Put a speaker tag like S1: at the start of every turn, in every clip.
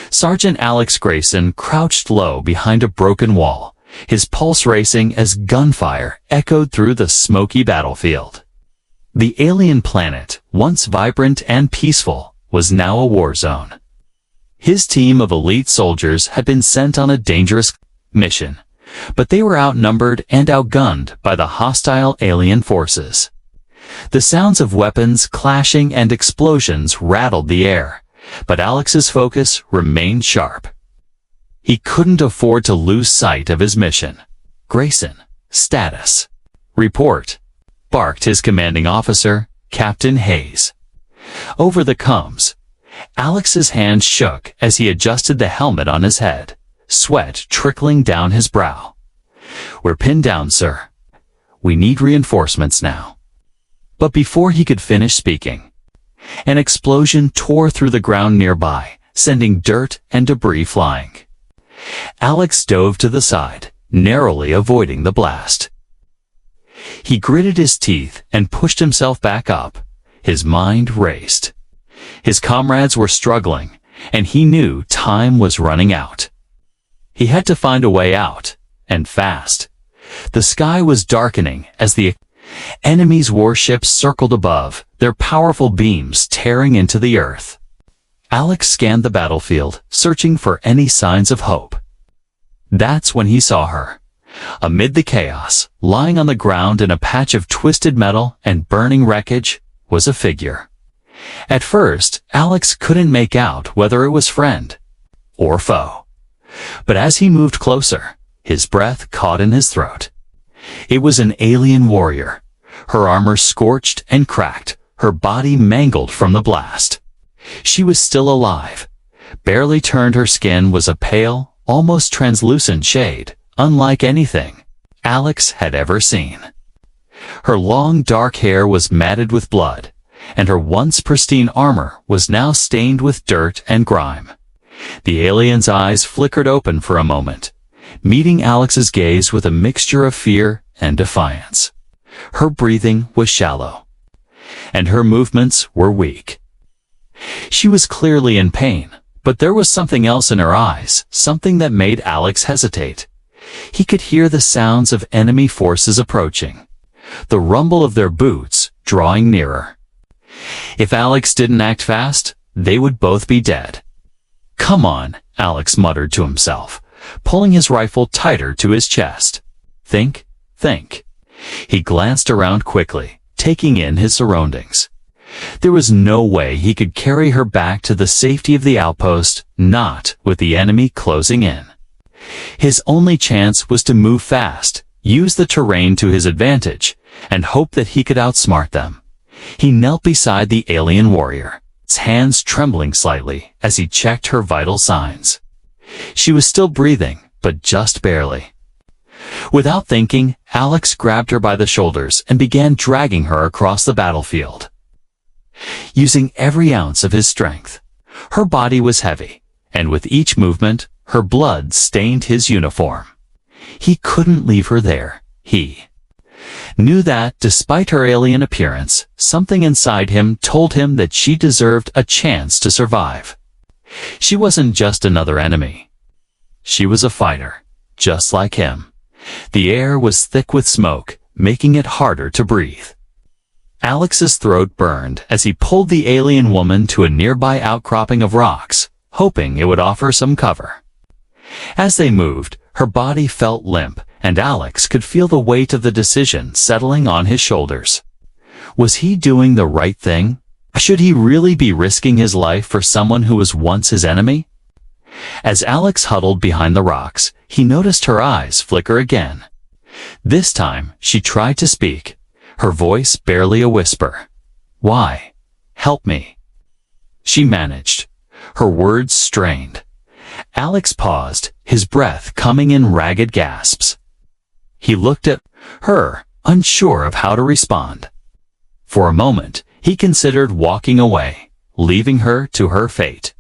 S1: Sergeant Alex Grayson crouched low behind a broken wall, his pulse racing as gunfire echoed through the smoky battlefield. The alien planet, once vibrant and peaceful, was now a war zone. His team of elite soldiers had been sent on a dangerous mission, but they were outnumbered and outgunned by the hostile alien forces. The sounds of weapons clashing and explosions rattled the air, but Alex's focus remained sharp. He couldn't afford to lose sight of his mission. "Grayson, status." "Report," barked his commanding officer, Captain Hayes. Over the comms, Alex's hand shook as he adjusted the helmet on his head, sweat trickling down his brow. "We're pinned down, sir. We need reinforcements now." But before he could finish speaking, an explosion tore through the ground nearby, sending dirt and debris flying. Alex dove to the side, narrowly avoiding the blast. He gritted his teeth and pushed himself back up. His mind raced. His comrades were struggling, and he knew time was running out. He had to find a way out, and fast. The sky was darkening as the enemy's warships circled above, their powerful beams tearing into the earth. Alex scanned the battlefield, searching for any signs of hope. That's when he saw her. Amid the chaos, lying on the ground in a patch of twisted metal and burning wreckage, was a figure. At first, Alex couldn't make out whether it was friend or foe. But as he moved closer, his breath caught in his throat. It was an alien warrior, her armor scorched and cracked, her body mangled from the blast. She was still alive. Barely turned, her skin was a pale, almost translucent shade, unlike anything Alex had ever seen. Her long dark hair was matted with blood, and her once pristine armor was now stained with dirt and grime. The alien's eyes flickered open for a moment, meeting Alex's gaze with a mixture of fear and defiance. Her breathing was shallow, and her movements were weak. She was clearly in pain, but there was something else in her eyes, something that made Alex hesitate. He could hear the sounds of enemy forces approaching, the rumble of their boots drawing nearer. If Alex didn't act fast, they would both be dead. "Come on," Alex muttered to himself, pulling his rifle tighter to his chest. Think. He glanced around quickly, taking in his surroundings. There was no way he could carry her back to the safety of the outpost, not with the enemy closing in. His only chance was to move fast, use the terrain to his advantage, and hope that he could outsmart them. He knelt beside the alien warrior, his hands trembling slightly as he checked her vital signs. She was still breathing, but just barely. Without thinking, Alex grabbed her by the shoulders and began dragging her across the battlefield. Using every ounce of his strength, her body was heavy, and with each movement, her blood stained his uniform. He couldn't leave her there. He knew that, despite her alien appearance, something inside him told him that she deserved a chance to survive. She wasn't just another enemy. She was a fighter, just like him. The air was thick with smoke, making it harder to breathe. Alex's throat burned as he pulled the alien woman to a nearby outcropping of rocks, hoping it would offer some cover. As they moved, her body felt limp, and Alex could feel the weight of the decision settling on his shoulders. Was he doing the right thing? Should he really be risking his life for someone who was once his enemy? As Alex huddled behind the rocks, he noticed her eyes flicker again. This time, she tried to speak, her voice barely a whisper. "Why? Help me." She managed, her words strained. Alex paused, his breath coming in ragged gasps. He looked at her, unsure of how to respond. For a moment, he considered walking away, leaving her to her fate.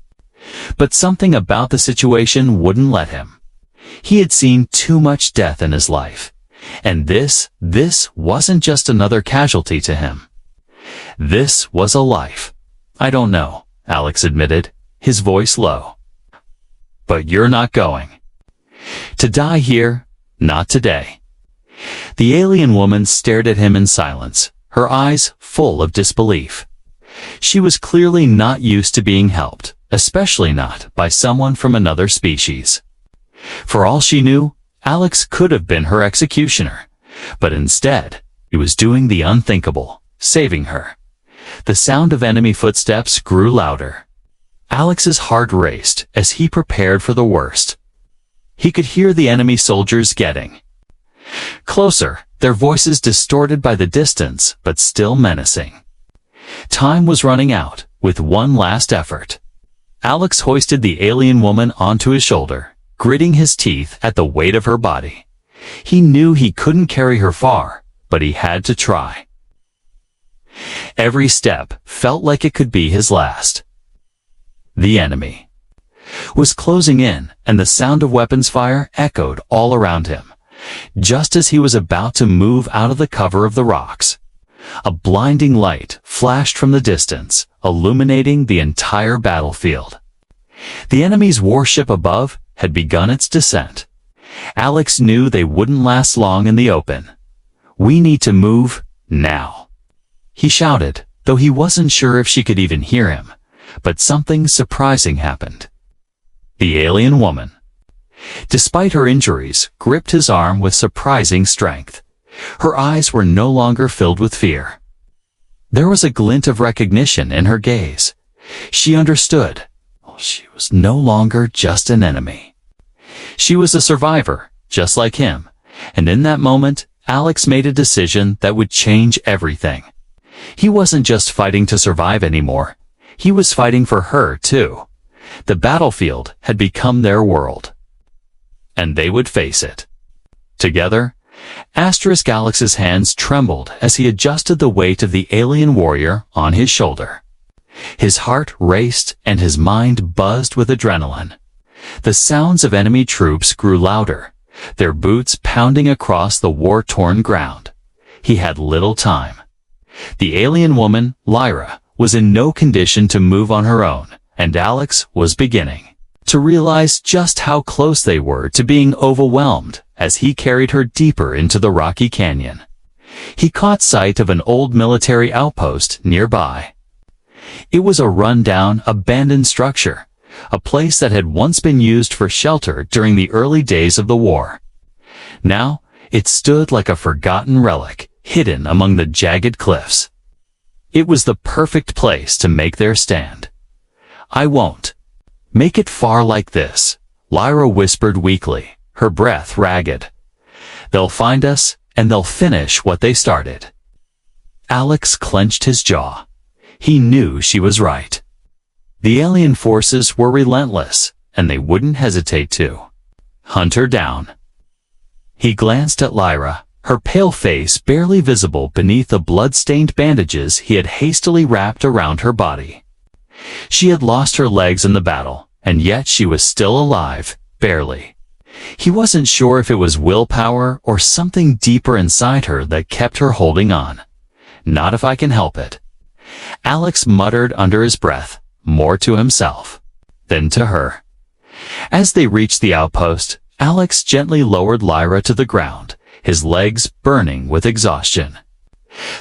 S1: But something about the situation wouldn't let him. He had seen too much death in his life, and this wasn't just another casualty to him. This was a life. "I don't know," Alex admitted, his voice low. but you're not going to die here, not today." The alien woman stared at him in silence, her eyes full of disbelief. She was clearly not used to being helped, especially not by someone from another species. For all she knew, Alex could have been her executioner, but instead, he was doing the unthinkable, saving her. The sound of enemy footsteps grew louder. Alex's heart raced as he prepared for the worst. He could hear the enemy soldiers getting closer, their voices distorted by the distance but still menacing. Time was running out. With one last effort, Alex hoisted the alien woman onto his shoulder, gritting his teeth at the weight of her body. He knew he couldn't carry her far, but he had to try. Every step felt like it could be his last. The enemy was closing in, and the sound of weapons fire echoed all around him. Just as he was about to move out of the cover of the rocks, a blinding light flashed from the distance, illuminating the entire battlefield. The enemy's warship above had begun its descent. Alex knew they wouldn't last long in the open. "We need to move, now," he shouted, though he wasn't sure if she could even hear him. But something surprising happened. The alien woman, despite her injuries, gripped his arm with surprising strength. Her eyes were no longer filled with fear. There was a glint of recognition in her gaze. She understood. She was no longer just an enemy. She was a survivor, just like him, and in that moment, Alex made a decision that would change everything. He wasn't just fighting to survive anymore. He was fighting for her, too. The battlefield had become their world, and they would face it together. Alex's hands trembled as he adjusted the weight of the alien warrior on his shoulder. His heart raced and his mind buzzed with adrenaline. The sounds of enemy troops grew louder, their boots pounding across the war-torn ground. He had little time. The alien woman, Lyra, was in no condition to move on her own, and Alex was beginning to realize just how close they were to being overwhelmed as he carried her deeper into the rocky canyon. He caught sight of an old military outpost nearby. It was a run-down, abandoned structure, a place that had once been used for shelter during the early days of the war. Now, it stood like a forgotten relic, hidden among the jagged cliffs. It was the perfect place to make their stand. "I won't make it far like this," Lyra whispered weakly, her breath ragged. "They'll find us, and they'll finish what they started." Alex clenched his jaw. He knew she was right. The alien forces were relentless, and they wouldn't hesitate to hunt her down. He glanced at Lyra, her pale face barely visible beneath the blood-stained bandages he had hastily wrapped around her body. She had lost her legs in the battle, and yet she was still alive, barely. He wasn't sure if it was willpower or something deeper inside her that kept her holding on. "Not if I can help it," Alex muttered under his breath, more to himself than to her. As they reached the outpost, Alex gently lowered Lyra to the ground, his legs burning with exhaustion.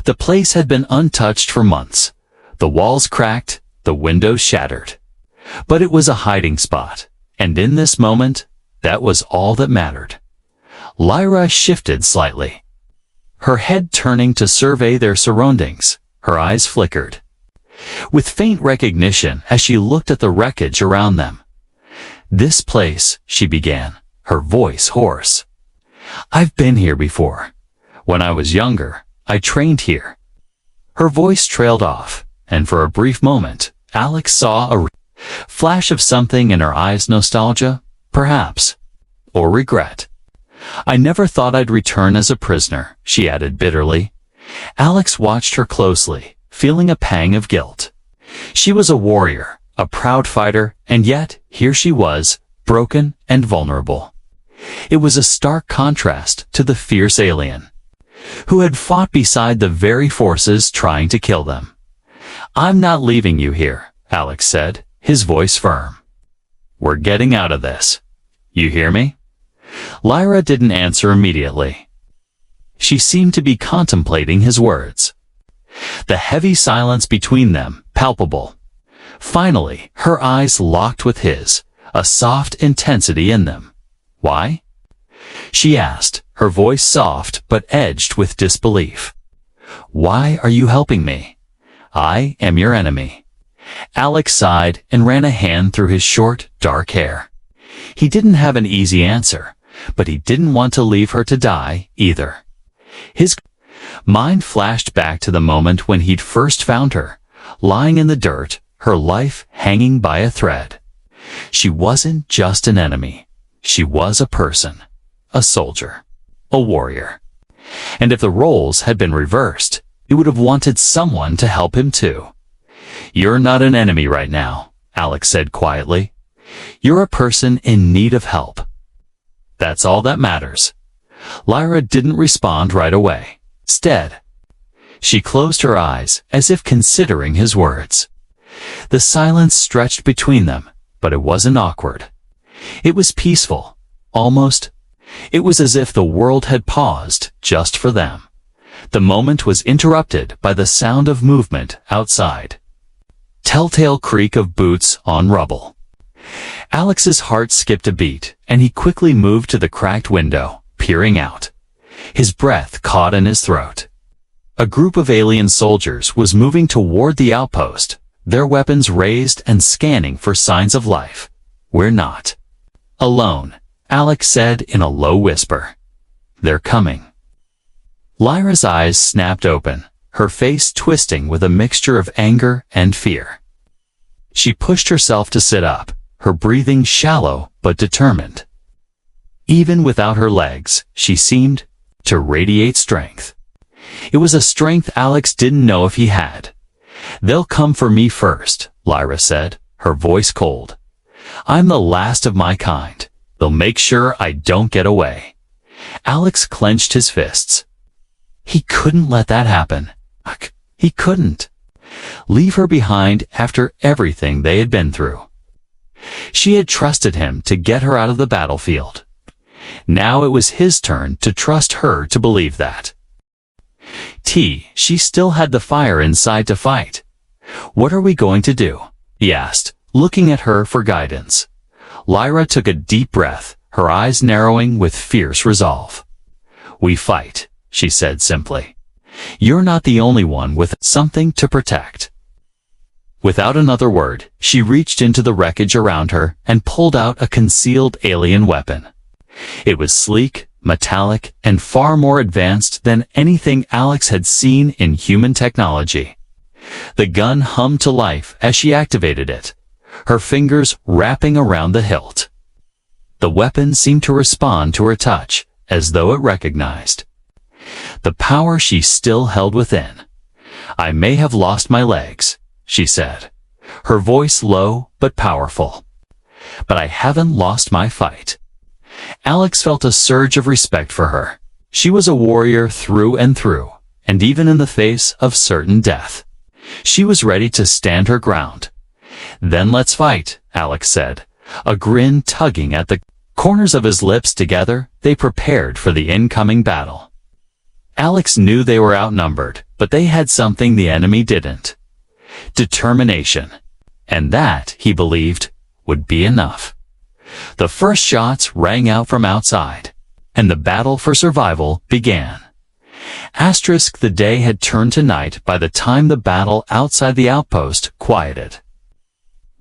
S1: The place had been untouched for months. The walls cracked, the windows shattered. But it was a hiding spot, and in this moment, that was all that mattered. Lyra shifted slightly, her head turning to survey their surroundings. Her eyes flickered with faint recognition as she looked at the wreckage around them. "This place," she began, her voice hoarse. "I've been here before. When I was younger, I trained here." Her voice trailed off, and for a brief moment, Alex saw a flash of something in her eyes. Nostalgia, perhaps, or regret. "I never thought I'd return as a prisoner," she added bitterly. Alex watched her closely, feeling a pang of guilt. She was a warrior, a proud fighter, and yet, here she was, broken and vulnerable. It was a stark contrast to the fierce alien, who had fought beside the very forces trying to kill them. "I'm not leaving you here," Alex said, his voice firm. We're getting out of this. You hear me? Lyra didn't answer immediately. She seemed to be contemplating his words. The heavy silence between them, palpable. Finally, her eyes locked with his, a soft intensity in them. Why? She asked, her voice soft but edged with disbelief. Why are you helping me? I am your enemy. Alex sighed and ran a hand through his short, dark hair. He didn't have an easy answer, but he didn't want to leave her to die, either. His mind flashed back to the moment when he'd first found her, lying in the dirt, her life hanging by a thread. She wasn't just an enemy. She was a person, a soldier, a warrior. And if the roles had been reversed, he would have wanted someone to help him too. You're not an enemy right now, Alex said quietly. You're a person in need of help. That's all that matters. Lyra didn't respond right away. Instead, she closed her eyes as if considering his words. The silence stretched between them, but it wasn't awkward. It was peaceful, almost. It was as if the world had paused just for them. The moment was interrupted by the sound of movement outside. Telltale creak of boots on rubble. Alex's heart skipped a beat, and he quickly moved to the cracked window, peering out. His breath caught in his throat. A group of alien soldiers was moving toward the outpost, their weapons raised and scanning for signs of life. We're not alone, Alex said in a low whisper. They're coming. Lyra's eyes snapped open, her face twisting with a mixture of anger and fear. She pushed herself to sit up, her breathing shallow but determined. Even without her legs, she seemed to radiate strength. It was a strength Alex didn't know if he had. They'll come for me first, Lyra said, her voice cold. I'm the last of my kind. They'll make sure I don't get away. Alex clenched his fists. He couldn't let that happen. He couldn't. Leave her behind after everything they had been through. She had trusted him to get her out of the battlefield. Now it was his turn to trust her to believe that. She still had the fire inside to fight. What are we going to do? He asked, looking at her for guidance. Lyra took a deep breath, her eyes narrowing with fierce resolve. We fight, she said simply. You're not the only one with something to protect. Without another word, she reached into the wreckage around her and pulled out a concealed alien weapon. It was sleek, metallic, and far more advanced than anything Alex had seen in human technology. The gun hummed to life as she activated it, her fingers wrapping around the hilt. The weapon seemed to respond to her touch, as though it recognized the power she still held within. I may have lost my legs, she said, her voice low but powerful. But I haven't lost my fight. Alex felt a surge of respect for her. She was a warrior through and through, and even in the face of certain death, she was ready to stand her ground. Then let's fight, Alex said, a grin tugging at the corners of his lips. Together, they prepared for the incoming battle. Alex knew they were outnumbered, but they had something the enemy didn't. Determination. And that, he believed, would be enough. The first shots rang out from outside, and the battle for survival began. The day had turned to night by the time the battle outside the outpost quieted.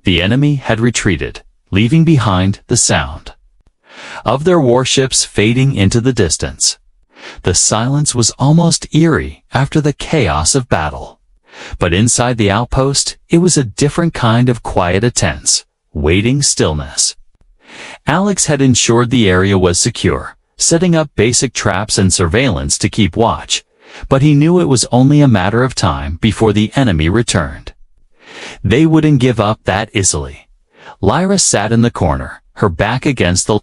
S1: The enemy had retreated, leaving behind the sound of their warships fading into the distance. The silence was almost eerie after the chaos of battle. But inside the outpost, it was a different kind of quiet, a tense, waiting stillness. Alex had ensured the area was secure, setting up basic traps and surveillance to keep watch, but he knew it was only a matter of time before the enemy returned. They wouldn't give up that easily. Lyra sat in the corner, her back against the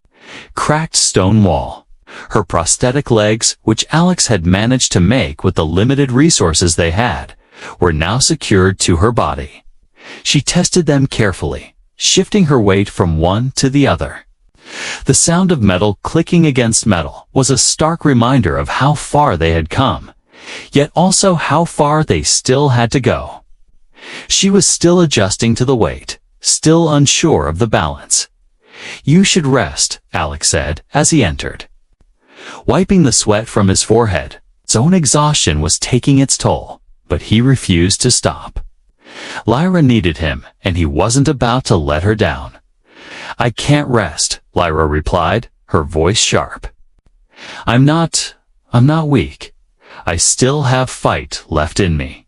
S1: cracked stone wall. Her prosthetic legs, which Alex had managed to make with the limited resources they had, were now secured to her body. She tested them carefully. shifting her weight from one to the other. The sound of metal clicking against metal was a stark reminder of how far they had come, yet also how far they still had to go. She was still adjusting to the weight, still unsure of the balance. "You should rest," Alex said as he entered. Wiping the sweat from his forehead, his own exhaustion was taking its toll, but he refused to stop. Lyra needed him, and he wasn't about to let her down. "I can't rest," Lyra replied, her voice sharp. I'm not weak. I still have fight left in me."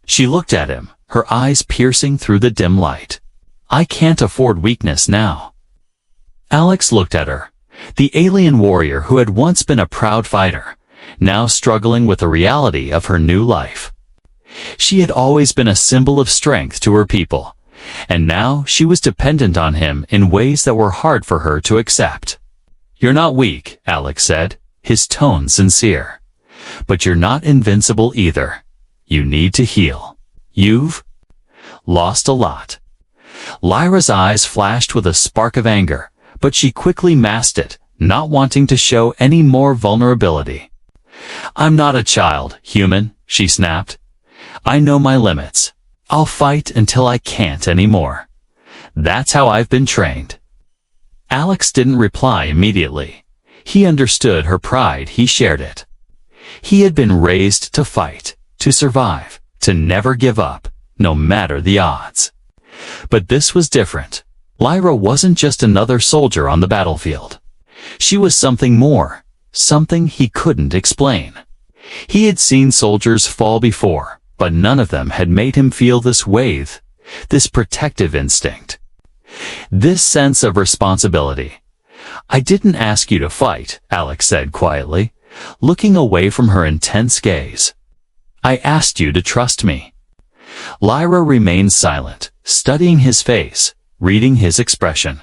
S1: She looked at him, her eyes piercing through the dim light. "I can't afford weakness now." Alex looked at her, the alien warrior who had once been a proud fighter, now struggling with the reality of her new life. She had always been a symbol of strength to her people, and now she was dependent on him in ways that were hard for her to accept. "You're not weak," Alex said, his tone sincere. "But you're not invincible either. You need to heal. You've lost a lot." Lyra's eyes flashed with a spark of anger, but she quickly masked it, not wanting to show any more vulnerability. "I'm not a child, human," she snapped. "I know my limits. I'll fight until I can't anymore. That's how I've been trained." Alex didn't reply immediately. He understood her pride, he shared it. He had been raised to fight, to survive, to never give up, no matter the odds. But this was different. Lyra wasn't just another soldier on the battlefield. She was something more, something he couldn't explain. He had seen soldiers fall before, but none of them had made him feel this wave, this protective instinct, this sense of responsibility. "I didn't ask you to fight," Alex said quietly, looking away from her intense gaze. "I asked you to trust me." Lyra remained silent, studying his face, reading his expression.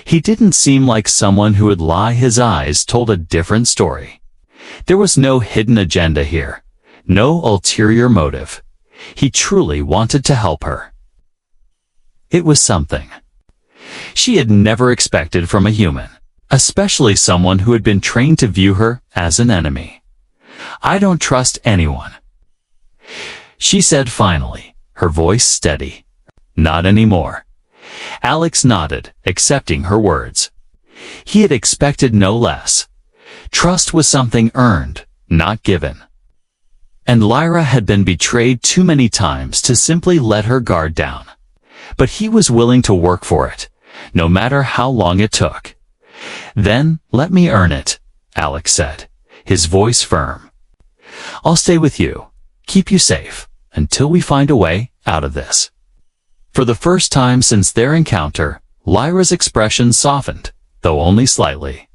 S1: He didn't seem like someone who would lie. His eyes told a different story. There was no hidden agenda here, no ulterior motive. He truly wanted to help her. It was something she had never expected from a human, especially someone who had been trained to view her as an enemy. "I don't trust anyone," she said finally, her voice steady. "Not anymore." Alex nodded, accepting her words. He had expected no less. Trust was something earned, not given. And Lyra had been betrayed too many times to simply let her guard down. But he was willing to work for it, no matter how long it took. "Then, let me earn it," Alex said, his voice firm. "I'll stay with you, keep you safe, until we find a way out of this." For the first time since their encounter, Lyra's expression softened, though only slightly.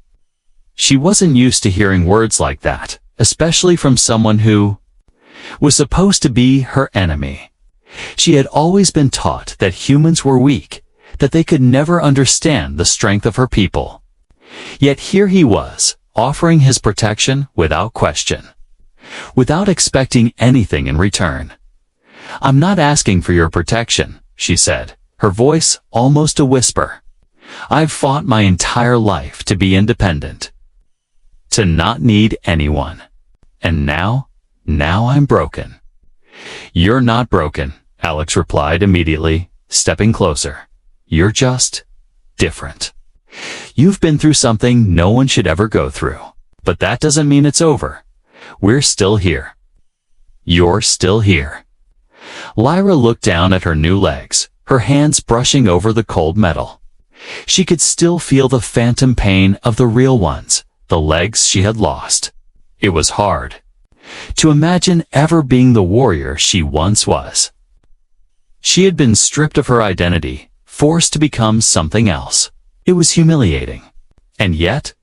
S1: She wasn't used to hearing words like that, especially from someone who was supposed to be her enemy. She had always been taught that humans were weak, that they could never understand the strength of her people. Yet here he was, offering his protection without question, without expecting anything in return. "I'm not asking for your protection," she said, her voice almost a whisper. "I've fought my entire life to be independent, to not need anyone. And now I'm broken." "You're not broken," Alex replied immediately, stepping closer. "You're just different. You've been through something no one should ever go through. But that doesn't mean it's over. We're still here. You're still here." Lyra looked down at her new legs, her hands brushing over the cold metal. She could still feel the phantom pain of the real ones, the legs she had lost. It was hard to imagine ever being the warrior she once was. She had been stripped of her identity, forced to become something else. It was humiliating. And yet,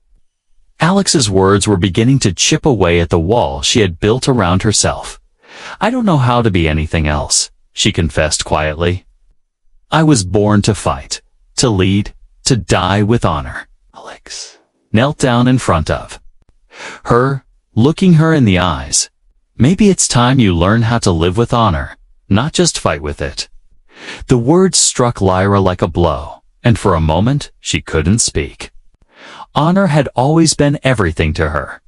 S1: Alex's words were beginning to chip away at the wall she had built around herself. "I don't know how to be anything else," she confessed quietly. "I was born to fight, to lead, to die with honor." Alex knelt down in front of her, looking her in the eyes. "Maybe it's time you learn how to live with honor, not just fight with it." The words struck Lyra like a blow, and for a moment she couldn't speak. Honor had always been everything to her.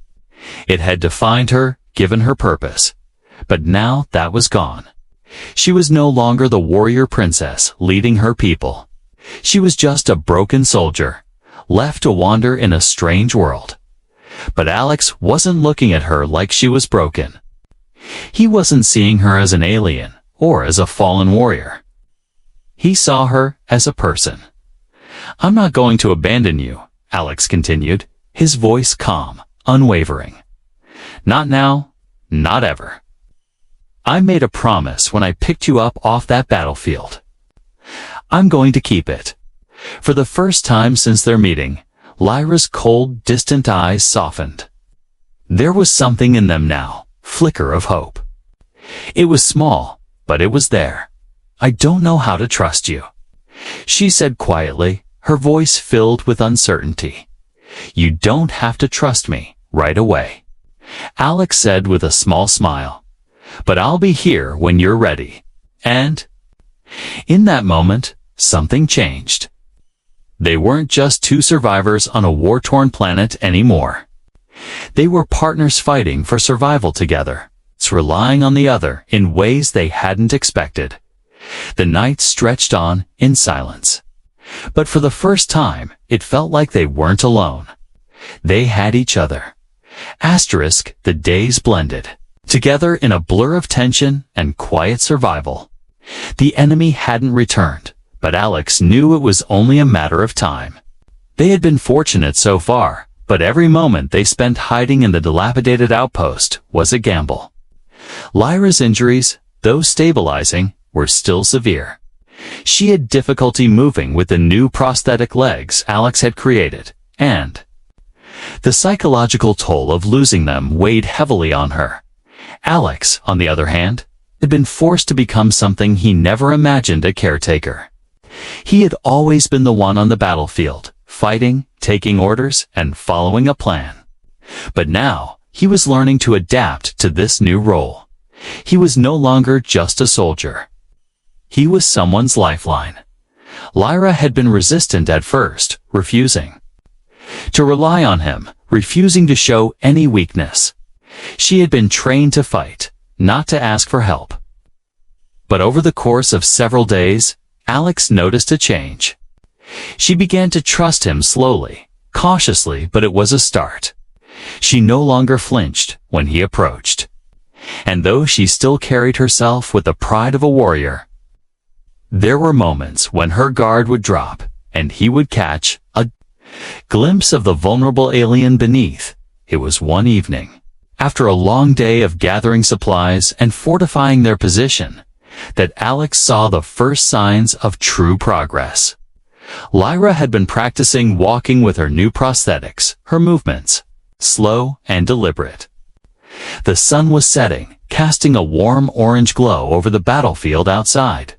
S1: It had defined her, given her purpose. But now that was gone. She was no longer the warrior princess leading her people. She was just a broken soldier, left to wander in a strange world. But Alex wasn't looking at her like she was broken. He wasn't seeing her as an alien or as a fallen warrior. He saw her as a person. "I'm not going to abandon you," Alex continued, his voice calm, unwavering. "Not now, not ever. I made a promise when I picked you up off that battlefield. I'm going to keep it." For the first time since their meeting, Lyra's cold, distant eyes softened. There was something in them now, flicker of hope. It was small, but it was there. "I don't know how to trust you," she said quietly, her voice filled with uncertainty. "You don't have to trust me right away," Alex said with a small smile. "But I'll be here when you're ready." And in that moment, something changed. They weren't just two survivors on a war-torn planet anymore. They were partners fighting for survival together, relying on the other in ways they hadn't expected. The night stretched on in silence. But for the first time, it felt like they weren't alone. They had each other. Asterisk, the days blended together in a blur of tension and quiet survival. The enemy hadn't returned, but Alex knew it was only a matter of time. They had been fortunate so far, but every moment they spent hiding in the dilapidated outpost was a gamble. Lyra's injuries, though stabilizing, were still severe. She had difficulty moving with the new prosthetic legs Alex had created, and the psychological toll of losing them weighed heavily on her. Alex, on the other hand, had been forced to become something he never imagined, a caretaker. He had always been the one on the battlefield, fighting, taking orders, and following a plan. But now, he was learning to adapt to this new role. He was no longer just a soldier. He was someone's lifeline. Lyra had been resistant at first, refusing to rely on him, refusing to show any weakness. She had been trained to fight, not to ask for help. But over the course of several days, Alex noticed a change. She began to trust him slowly, cautiously, but it was a start. She no longer flinched when he approached. And though she still carried herself with the pride of a warrior, there were moments when her guard would drop, and he would catch a glimpse of the vulnerable alien beneath. It was one evening, after a long day of gathering supplies and fortifying their position, that Alex saw the first signs of true progress. Lyra had been practicing walking with her new prosthetics, her movements slow and deliberate. The sun was setting, casting a warm orange glow over the battlefield outside.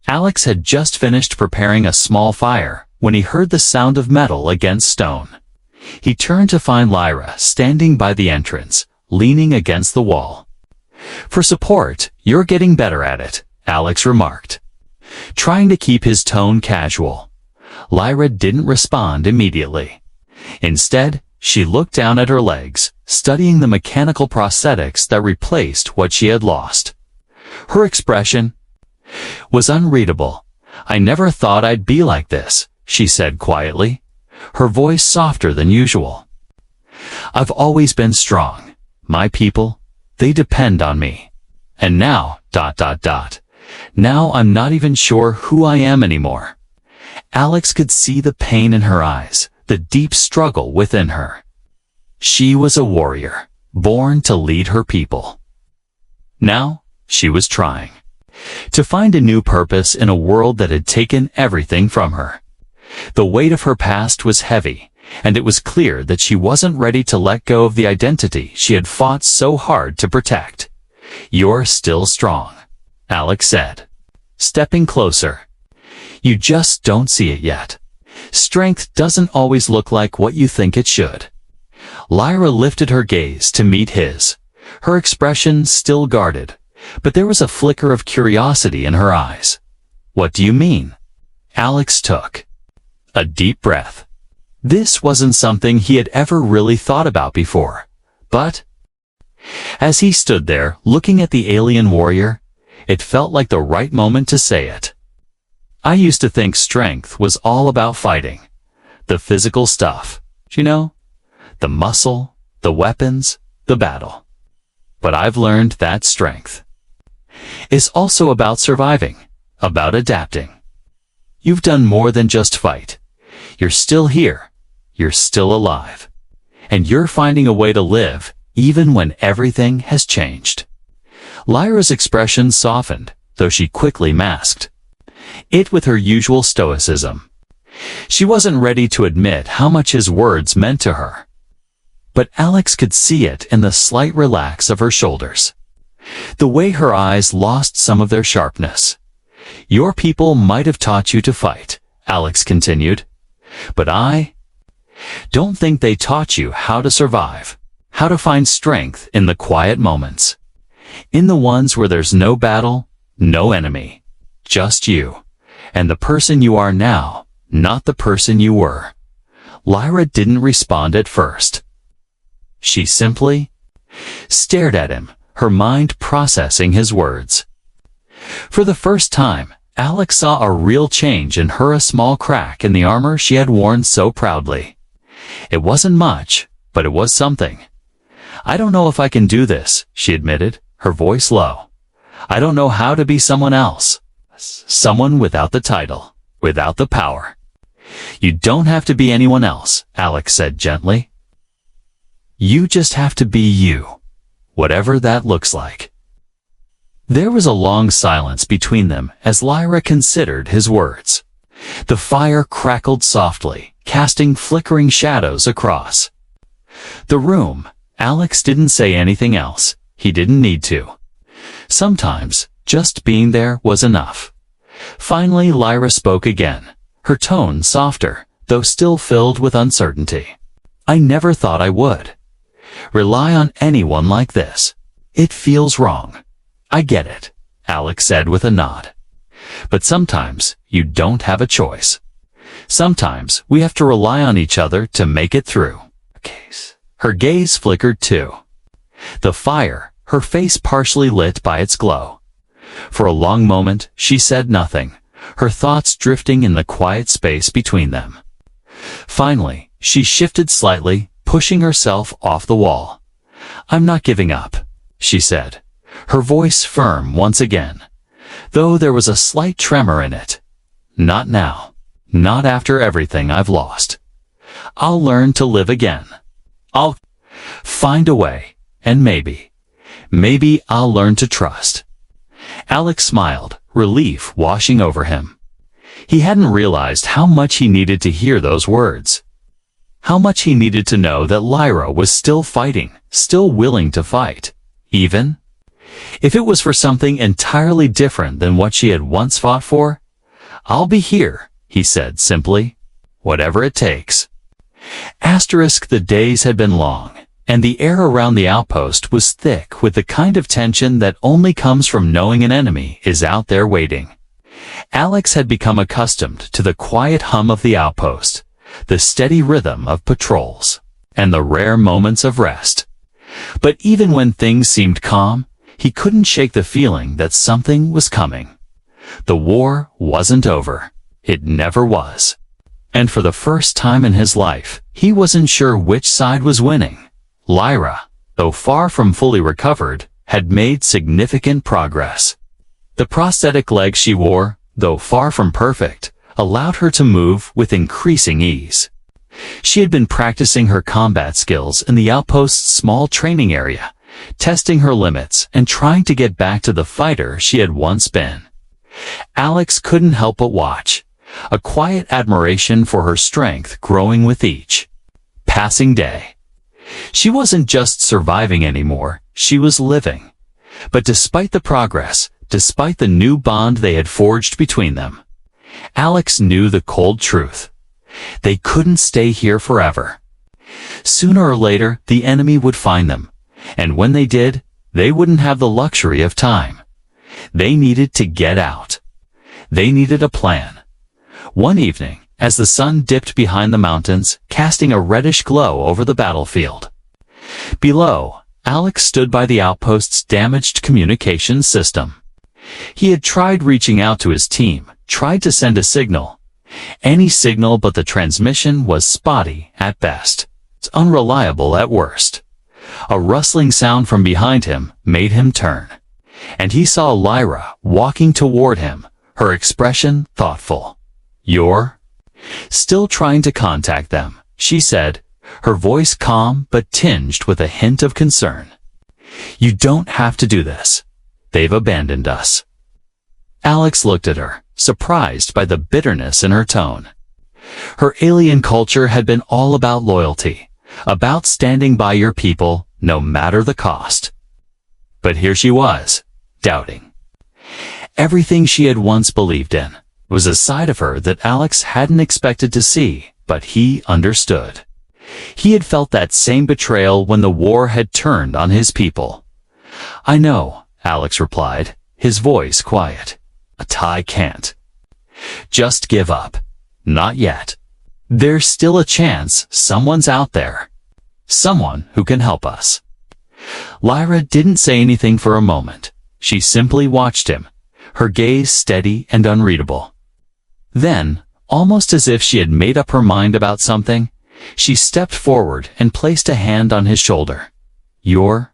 S1: Alex had just finished preparing a small fire when he heard the sound of metal against stone. He turned to find Lyra standing by the entrance, leaning against the wall. "For support, you're getting better at it," Alex remarked, trying to keep his tone casual. Lyra didn't respond immediately. Instead, she looked down at her legs, studying the mechanical prosthetics that replaced what she had lost. Her expression was unreadable. "I never thought I'd be like this," she said quietly, her voice softer than usual. "I've always been strong. My people, they depend on me. And now, now I'm not even sure who I am anymore." Alex could see the pain in her eyes, the deep struggle within her. She was a warrior, born to lead her people. Now, she was trying to find a new purpose in a world that had taken everything from her. The weight of her past was heavy, and it was clear that she wasn't ready to let go of the identity she had fought so hard to protect. "You're still strong," Alex said, stepping closer. "You just don't see it yet. Strength doesn't always look like what you think it should." Lyra lifted her gaze to meet his, her expression still guarded, but there was a flicker of curiosity in her eyes. What do you mean? Alex took a deep breath. This wasn't something he had ever really thought about before, but as he stood there looking at the alien warrior, it felt like the right moment to say it. I used to think strength was all about fighting. The physical stuff, you know? The muscle, the weapons, the battle. But I've learned that strength is also about surviving, about adapting. You've done more than just fight. You're still here. You're still alive. And you're finding a way to live even when everything has changed. Lyra's expression softened, though she quickly masked it with her usual stoicism. She wasn't ready to admit how much his words meant to her. But Alex could see it in the slight relax of her shoulders, the way her eyes lost some of their sharpness. Your people might have taught you to fight, Alex continued, but I don't think they taught you how to survive, how to find strength in the quiet moments, in the ones where there's no battle, no enemy, just you, and the person you are now, not the person you were. Lyra didn't respond at first. She simply stared at him, her mind processing his words. For the first time, Alex saw a real change in her, a small crack in the armor she had worn so proudly. It wasn't much, but it was something. I don't know if I can do this, she admitted, her voice low. I don't know how to be someone else. Someone without the title, without the power. You don't have to be anyone else, Alex said gently. You just have to be you, whatever that looks like. There was a long silence between them as Lyra considered his words. The fire crackled softly, casting flickering shadows across the room. Alex didn't say anything else. He didn't need to. Sometimes, just being there was enough. Finally, Lyra spoke again, her tone softer, though still filled with uncertainty. I never thought I would rely on anyone like this. It feels wrong. I get it, Alex said with a nod. But sometimes you don't have a choice. Sometimes we have to rely on each other to make it through. Her gaze flickered too. The fire, her face partially lit by its glow. For a long moment, she said nothing, her thoughts drifting in the quiet space between them. Finally, she shifted slightly, pushing herself off the wall. I'm not giving up, she said, her voice firm once again, though there was a slight tremor in it. Not now. Not after everything I've lost. I'll learn to live again. I'll find a way, and maybe I'll learn to trust. Alex smiled, relief washing over him. He hadn't realized how much he needed to hear those words. How much he needed to know that Lyra was still fighting, still willing to fight, even if it was for something entirely different than what she had once fought for. I'll be here, he said simply, whatever it takes. The days had been long, and the air around the outpost was thick with the kind of tension that only comes from knowing an enemy is out there waiting. Alex had become accustomed to the quiet hum of the outpost, the steady rhythm of patrols, and the rare moments of rest. But even when things seemed calm, he couldn't shake the feeling that something was coming. The war wasn't over. It never was. And for the first time in his life, he wasn't sure which side was winning. Lyra, though far from fully recovered, had made significant progress. The prosthetic legs she wore, though far from perfect, allowed her to move with increasing ease. She had been practicing her combat skills in the outpost's small training area, testing her limits and trying to get back to the fighter she had once been. Alex couldn't help but watch, a quiet admiration for her strength growing with each passing day. She wasn't just surviving anymore, she was living. But despite the progress, despite the new bond they had forged between them, Alex knew the cold truth. They couldn't stay here forever. Sooner or later, the enemy would find them, and when they did, they wouldn't have the luxury of time. They needed to get out. They needed a plan. One evening, as the sun dipped behind the mountains, casting a reddish glow over the battlefield. Below, Alex stood by the outpost's damaged communications system. He had tried reaching out to his team, tried to send a signal. Any signal but the transmission was spotty at best. It's unreliable at worst. A rustling sound from behind him made him turn. And he saw Lyra walking toward him, her expression thoughtful. "You're still trying to contact them," she said, her voice calm but tinged with a hint of concern. "You don't have to do this. They've abandoned us." Alex looked at her, surprised by the bitterness in her tone. Her alien culture had been all about loyalty, about standing by your people no matter the cost. But here she was, doubting. Everything she had once believed in was a side of her that Alex hadn't expected to see, but he understood. He had felt that same betrayal when the war had turned on his people. "I know," Alex replied, his voice quiet. "A tie can't just give up. Not yet. There's still a chance someone's out there. Someone who can help us." Lyra didn't say anything for a moment. She simply watched him, her gaze steady and unreadable. Then, almost as if she had made up her mind about something, she stepped forward and placed a hand on his shoulder. "You're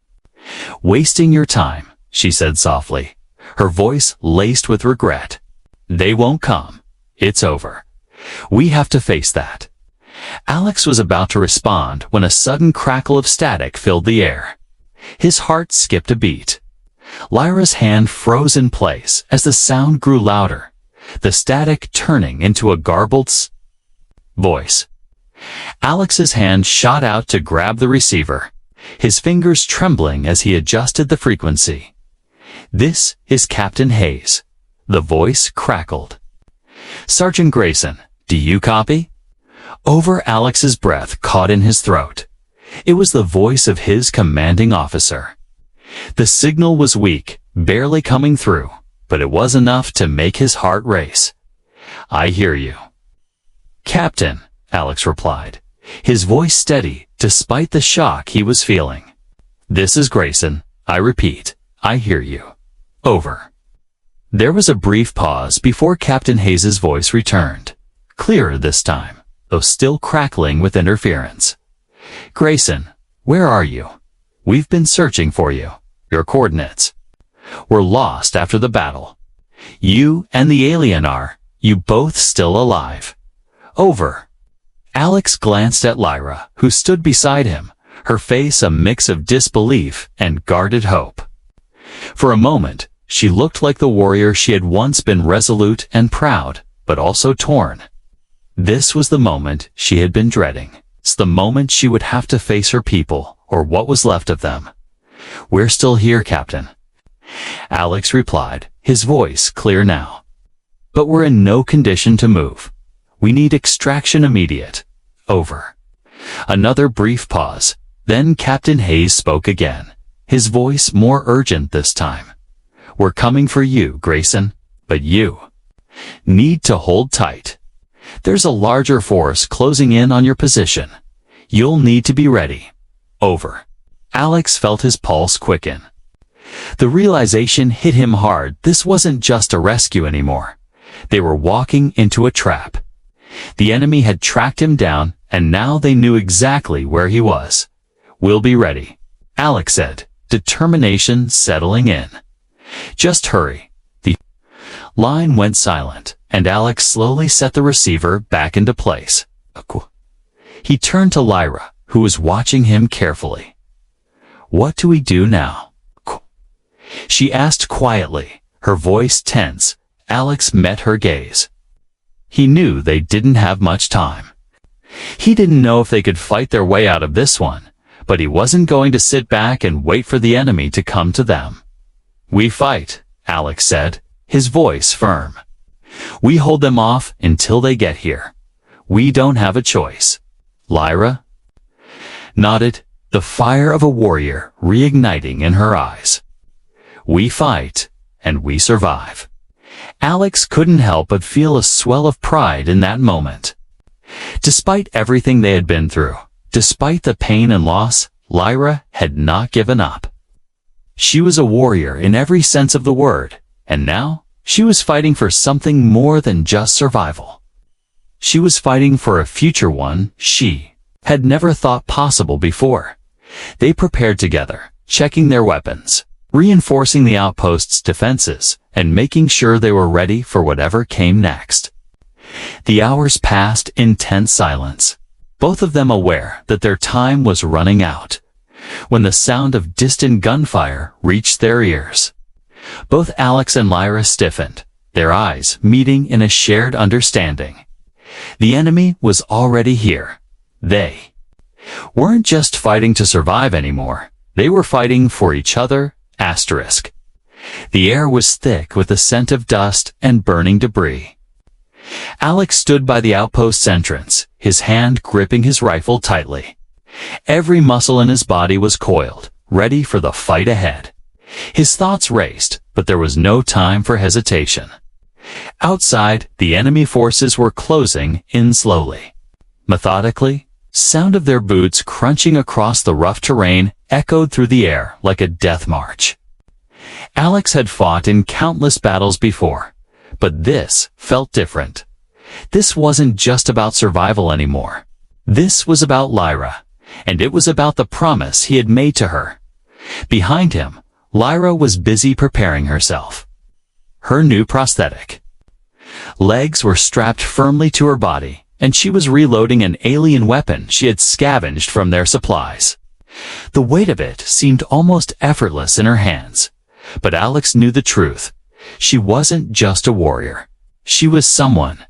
S1: wasting your time," she said softly, her voice laced with regret. "They won't come. It's over. We have to face that." Alex was about to respond when a sudden crackle of static filled the air. His heart skipped a beat. Lyra's hand froze in place as the sound grew louder, the static turning into a garbled voice. Alex's hand shot out to grab the receiver, his fingers trembling as he adjusted the frequency. "This is Captain Hayes." The voice crackled. "Sergeant Grayson, do you copy?" Over. Alex's breath caught in his throat. It was the voice of his commanding officer. The signal was weak, barely coming through, but it was enough to make his heart race. "I hear you." "Captain," Alex replied, his voice steady despite the shock he was feeling. "This is Grayson. I repeat, I hear you. Over." There was a brief pause before Captain Hayes's voice returned, clearer this time, though still crackling with interference. "Grayson, where are you? We've been searching for you. Your coordinates were lost after the battle. You and the alien are, you both still alive. Over." Alex glanced at Lyra, who stood beside him, her face a mix of disbelief and guarded hope. For a moment, she looked like the warrior she had once been, resolute and proud, but also torn. This was the moment she had been dreading. It's the moment she would have to face her people, or what was left of them. "We're still here, Captain," Alex replied, his voice clear now. "But we're in no condition to move. We need extraction immediate. Over." Another brief pause, then Captain Hayes spoke again, his voice more urgent this time. "We're coming for you, Grayson, but you need to hold tight. There's a larger force closing in on your position. You'll need to be ready. Over." Alex felt his pulse quicken. The realization hit him hard. This wasn't just a rescue anymore. They were walking into a trap. The enemy had tracked him down, and now they knew exactly where he was. "We'll be ready," Alex said, determination settling in. "Just hurry." The line went silent, and Alex slowly set the receiver back into place. He turned to Lyra, who was watching him carefully. "What do we do now?" she asked quietly, her voice tense. Alex met her gaze. He knew they didn't have much time. He didn't know if they could fight their way out of this one, but he wasn't going to sit back and wait for the enemy to come to them. "We fight," Alex said, his voice firm. "We hold them off until they get here. We don't have a choice." Lyra nodded, the fire of a warrior reigniting in her eyes. "We fight, and we survive." Alex couldn't help but feel a swell of pride in that moment. Despite everything they had been through, despite the pain and loss, Lyra had not given up. She was a warrior in every sense of the word, and now she was fighting for something more than just survival. She was fighting for a future one she had never thought possible before. They prepared together, checking their weapons, reinforcing the outpost's defenses, and making sure they were ready for whatever came next. The hours passed in tense silence, both of them aware that their time was running out, when the sound of distant gunfire reached their ears. Both Alex and Lyra stiffened, their eyes meeting in a shared understanding. The enemy was already here. They weren't just fighting to survive anymore. They were fighting for each other. Asterisk. The air was thick with the scent of dust and burning debris. Alex stood by the outpost's entrance, his hand gripping his rifle tightly. Every muscle in his body was coiled, ready for the fight ahead. His thoughts raced, but there was no time for hesitation. Outside, the enemy forces were closing in slowly. Methodically, sound of their boots crunching across the rough terrain echoed through the air like a death march. Alex had fought in countless battles before, but this felt different. This wasn't just about survival anymore. This was about Lyra, and it was about the promise he had made to her. Behind him, Lyra was busy preparing herself. Her new prosthetic legs were strapped firmly to her body, and she was reloading an alien weapon she had scavenged from their supplies. The weight of it seemed almost effortless in her hands, but Alex knew the truth. She wasn't just a warrior. She was someone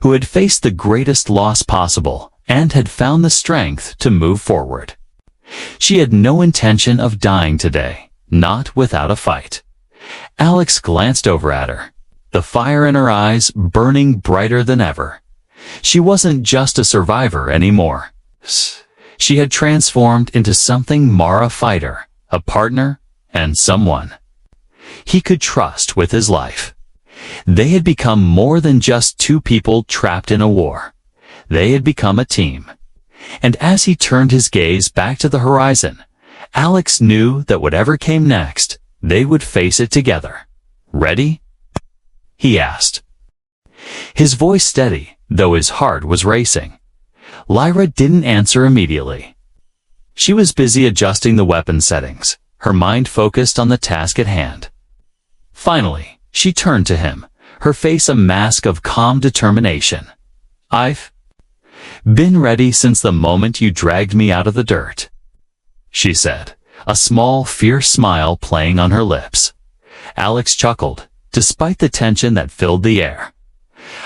S1: who had faced the greatest loss possible and had found the strength to move forward. She had no intention of dying today, not without a fight. Alex glanced over at her, the fire in her eyes burning brighter than ever. She wasn't just a survivor anymore. She had transformed into something more: a fighter, a partner, and someone he could trust with his life. They had become more than just two people trapped in a war. They had become a team. And as he turned his gaze back to the horizon, Alex knew that whatever came next, they would face it together. "Ready?" he asked. His voice steady, though his heart was racing. Lyra didn't answer immediately. She was busy adjusting the weapon settings, her mind focused on the task at hand. Finally, she turned to him, her face a mask of calm determination. "I've been ready since the moment you dragged me out of the dirt," she said, a small, fierce smile playing on her lips. Alex chuckled, despite the tension that filled the air.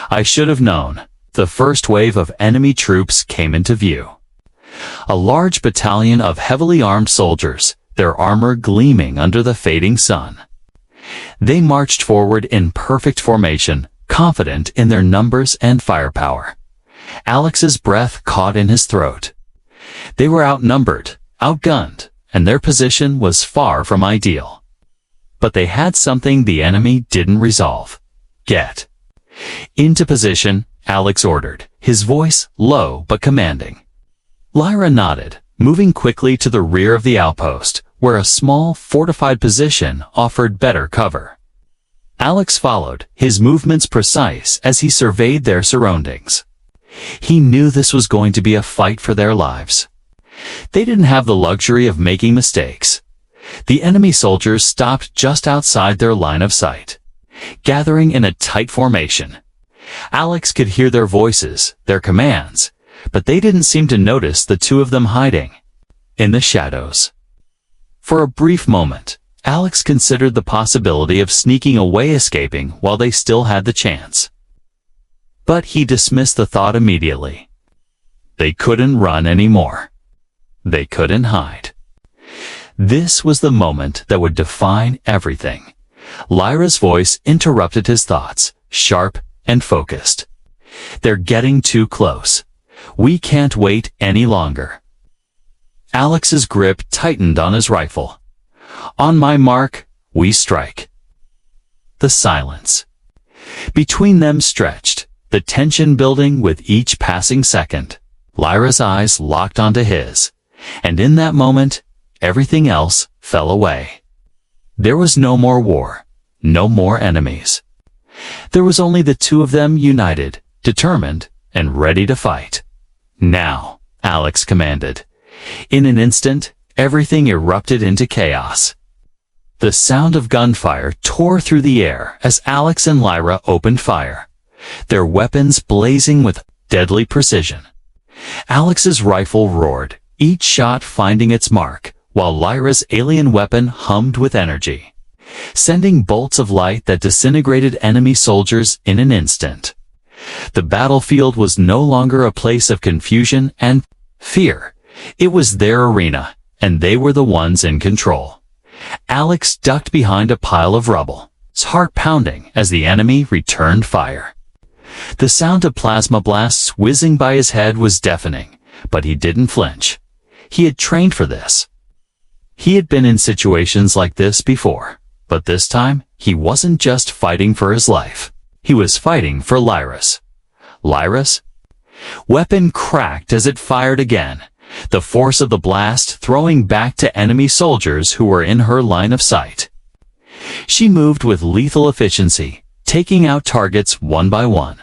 S1: "I should have known." The first wave of enemy troops came into view. A large battalion of heavily armed soldiers, their armor gleaming under the fading sun. They marched forward in perfect formation, confident in their numbers and firepower. Alex's breath caught in his throat. They were outnumbered, outgunned, and their position was far from ideal. But they had something the enemy didn't resolve. "Get into position," Alex ordered, his voice low but commanding. Lyra nodded, moving quickly to the rear of the outpost, where a small, fortified position offered better cover. Alex followed, his movements precise as he surveyed their surroundings. He knew this was going to be a fight for their lives. They didn't have the luxury of making mistakes. The enemy soldiers stopped just outside their line of sight, gathering in a tight formation. Alex could hear their voices, their commands, but they didn't seem to notice the two of them hiding in the shadows. For a brief moment, Alex considered the possibility of sneaking away, escaping while they still had the chance. But he dismissed the thought immediately. They couldn't run anymore. They couldn't hide. This was the moment that would define everything. Lyra's voice interrupted his thoughts, sharp and focused. "They're getting too close. We can't wait any longer." Alex's grip tightened on his rifle. "On my mark, we strike." the silence. Between them stretched, the tension building with each passing second. Lyra's eyes locked onto his, and in that moment, everything else fell away. There was no more war, no more enemies. There was only the two of them united, determined, and ready to fight. "Now," Alex commanded. In an instant, everything erupted into chaos. The sound of gunfire tore through the air as Alex and Lyra opened fire, their weapons blazing with deadly precision. Alex's rifle roared, each shot finding its mark, while Lyra's alien weapon hummed with energy, sending bolts of light that disintegrated enemy soldiers in an instant. The battlefield was no longer a place of confusion and fear. It was their arena, and they were the ones in control. Alex ducked behind a pile of rubble, his heart pounding as the enemy returned fire. The sound of plasma blasts whizzing by his head was deafening, but he didn't flinch. He had trained for this. He had been in situations like this before, but this time he wasn't just fighting for his life. He was fighting for Lyra's. Lyra's weapon cracked as it fired again, the force of the blast throwing back to enemy soldiers who were in her line of sight. She moved with lethal efficiency, taking out targets one by one,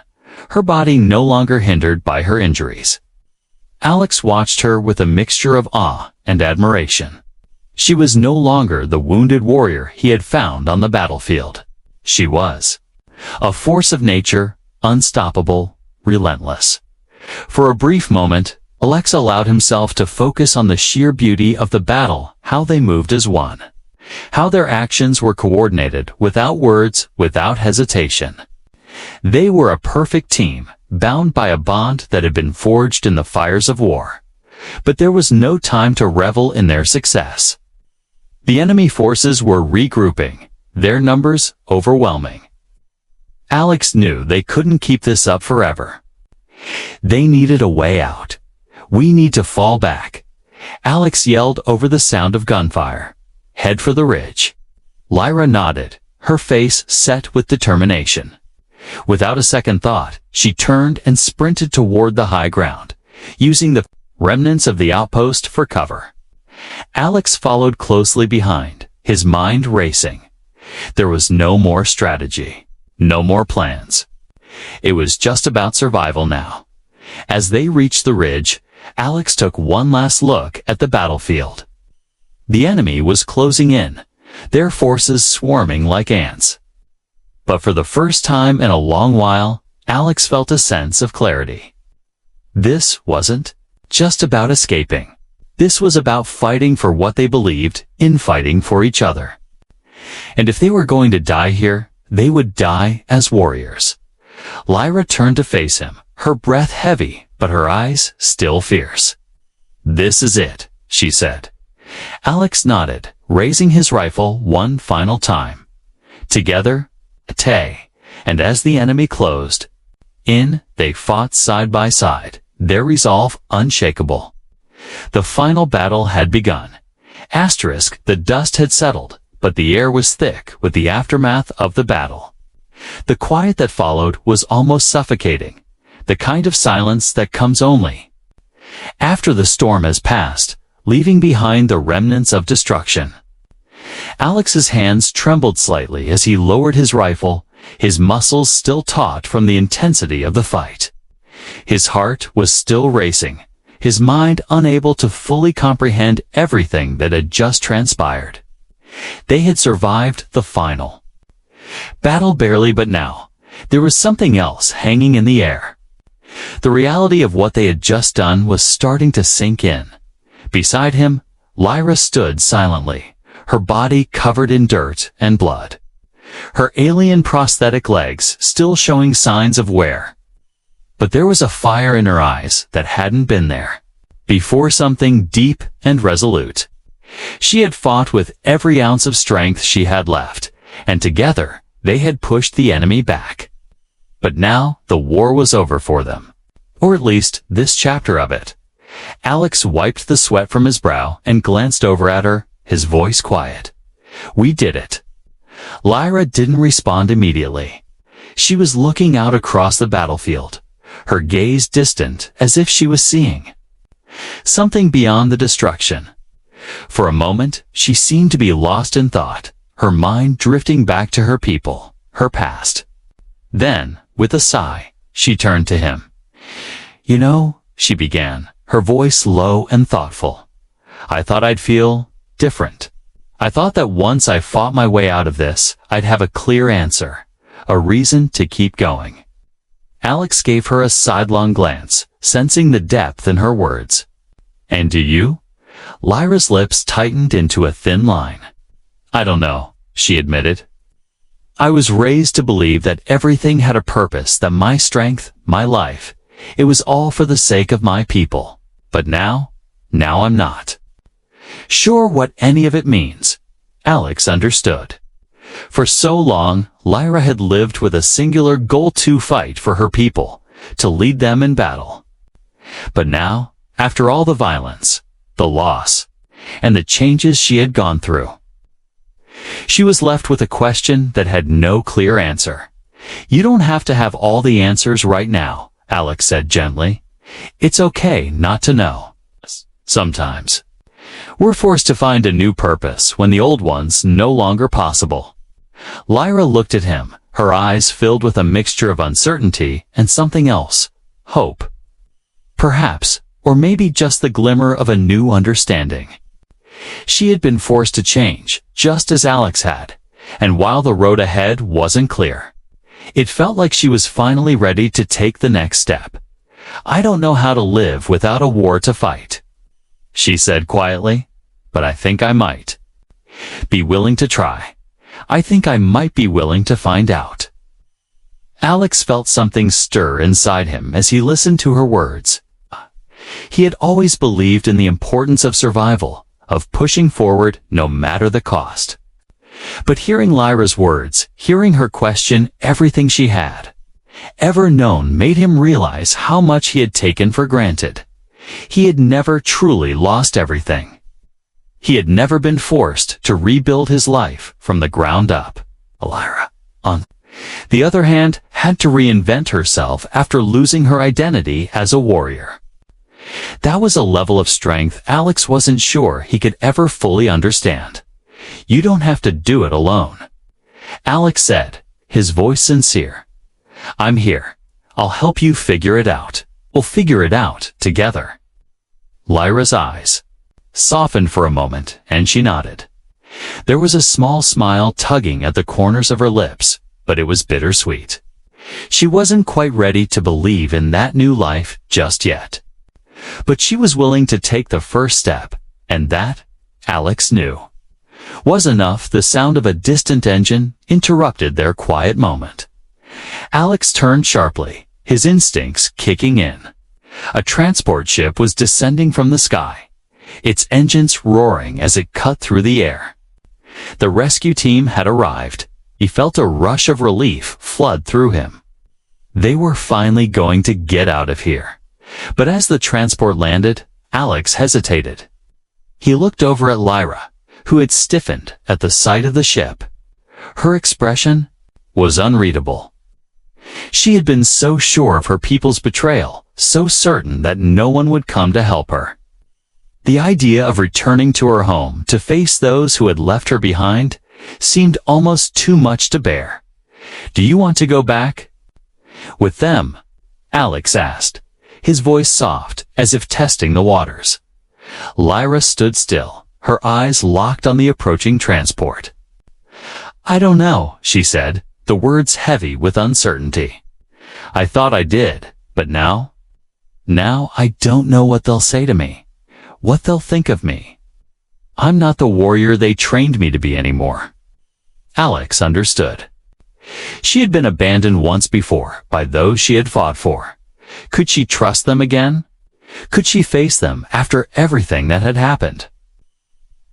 S1: her body no longer hindered by her injuries. Alex watched her with a mixture of awe and admiration. She was no longer the wounded warrior he had found on the battlefield. She was a force of nature, unstoppable, relentless. For a brief moment, Alex allowed himself to focus on the sheer beauty of the battle, how they moved as one, how their actions were coordinated without words, without hesitation. They were a perfect team, bound by a bond that had been forged in the fires of war. But there was no time to revel in their success. The enemy forces were regrouping, their numbers overwhelming. Alex knew they couldn't keep this up forever. They needed a way out. "We need to fall back," Alex yelled over the sound of gunfire. "Head for the ridge." Lyra nodded, her face set with determination. Without a second thought, she turned and sprinted toward the high ground, using the remnants of the outpost for cover. Alex followed closely behind, his mind racing. There was no more strategy, no more plans. It was just about survival now. As they reached the ridge, Alex took one last look at the battlefield. The enemy was closing in, their forces swarming like ants. But for the first time in a long while, Alex felt a sense of clarity. This wasn't just about escaping. This was about fighting for what they believed in, fighting for each other. And if they were going to die here, they would die as warriors. Lyra turned to face him, her breath heavy, but her eyes still fierce. "This is it," she said. Alex nodded, raising his rifle one final time. Together, Tay, and as the enemy closed in, they fought side by side, their resolve unshakable. The final battle had begun. The dust had settled, but the air was thick with the aftermath of the battle. The quiet that followed was almost suffocating, the kind of silence that comes only after the storm has passed, leaving behind the remnants of destruction. Alex's hands trembled slightly as he lowered his rifle, his muscles still taut from the intensity of the fight. His heart was still racing, his mind unable to fully comprehend everything that had just transpired. They had survived the final battle barely, but now there was something else hanging in the air. The reality of what they had just done was starting to sink in. Beside him, Lyra stood silently, her body covered in dirt and blood, her alien prosthetic legs still showing signs of wear. But there was a fire in her eyes that hadn't been there before, something deep and resolute. She had fought with every ounce of strength she had left, and together they had pushed the enemy back. But now the war was over for them, or at least this chapter of it. Alex wiped the sweat from his brow and glanced over at her, his voice quiet. "We did it." Lyra didn't respond immediately. She was looking out across the battlefield, her gaze distant as if she was seeing something beyond the destruction. For a moment, she seemed to be lost in thought, her mind drifting back to her people, her past. Then, with a sigh, she turned to him. "You know," she began, her voice low and thoughtful, "I thought I'd feel different. I thought that once I fought my way out of this, I'd have a clear answer, a reason to keep going." Alex gave her a sidelong glance, sensing the depth in her words. "And do you?" Lyra's lips tightened into a thin line. "I don't know," she admitted. "I was raised to believe that everything had a purpose, that my strength, my life, it was all for the sake of my people. But now I'm not sure what any of it means." Alex understood. For so long, Lyra had lived with a singular goal: to fight for her people, to lead them in battle. But now, after all the violence, the loss, and the changes she had gone through, she was left with a question that had no clear answer. "You don't have to have all the answers right now," Alex said gently. "It's okay not to know. Sometimes we're forced to find a new purpose when the old one's no longer possible." Lyra looked at him, her eyes filled with a mixture of uncertainty and something else, hope. Perhaps, or maybe just the glimmer of a new understanding. She had been forced to change, just as Alex had, and while the road ahead wasn't clear, it felt like she was finally ready to take the next step. "I don't know how to live without a war to fight," she said quietly, "but I think I might be willing to try. I think I might be willing to find out." Alex felt something stir inside him as he listened to her words. He had always believed in the importance of survival, of pushing forward no matter the cost. But hearing Lyra's words, hearing her question everything she had ever known, made him realize how much he had taken for granted. He had never truly lost everything. He had never been forced to rebuild his life from the ground up. Lyra, on the other hand, had to reinvent herself after losing her identity as a warrior. That was a level of strength Alex wasn't sure he could ever fully understand. "You don't have to do it alone," Alex said, his voice sincere. "I'm here. I'll help you figure it out. We'll figure it out together." Lyra's eyes softened for a moment, and she nodded. There was a small smile tugging at the corners of her lips, but it was bittersweet. She wasn't quite ready to believe in that new life just yet. But she was willing to take the first step, and that, Alex knew, was enough. The sound of a distant engine interrupted their quiet moment. Alex turned sharply, his instincts kicking in. A transport ship was descending from the sky, its engines roaring as it cut through the air. The rescue team had arrived. He felt a rush of relief flood through him. They were finally going to get out of here. But as the transport landed, Alex hesitated. He looked over at Lyra, who had stiffened at the sight of the ship. Her expression was unreadable. She had been so sure of her people's betrayal, so certain that no one would come to help her. The idea of returning to her home to face those who had left her behind seemed almost too much to bear. "Do you want to go back with them?" Alex asked, his voice soft, as if testing the waters. Lyra stood still, her eyes locked on the approaching transport. "I don't know," she said, the words heavy with uncertainty. "I thought I did, but now I don't know what they'll say to me, what they'll think of me. I'm not the warrior they trained me to be anymore." Alex understood. She had been abandoned once before by those she had fought for. Could she trust them again? Could she face them after everything that had happened?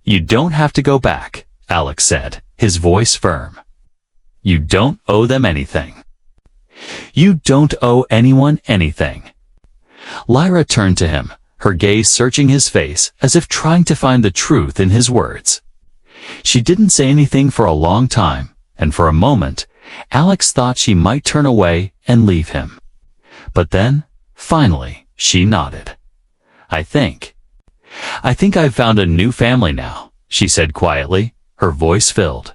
S1: "You don't have to go back," Alex said, his voice firm. "You don't owe them anything. You don't owe anyone anything." Lyra turned to him, her gaze searching his face as if trying to find the truth in his words. She didn't say anything for a long time, and for a moment, Alex thought she might turn away and leave him. But then, finally, she nodded. I think I've found a new family now," she said quietly, her voice filled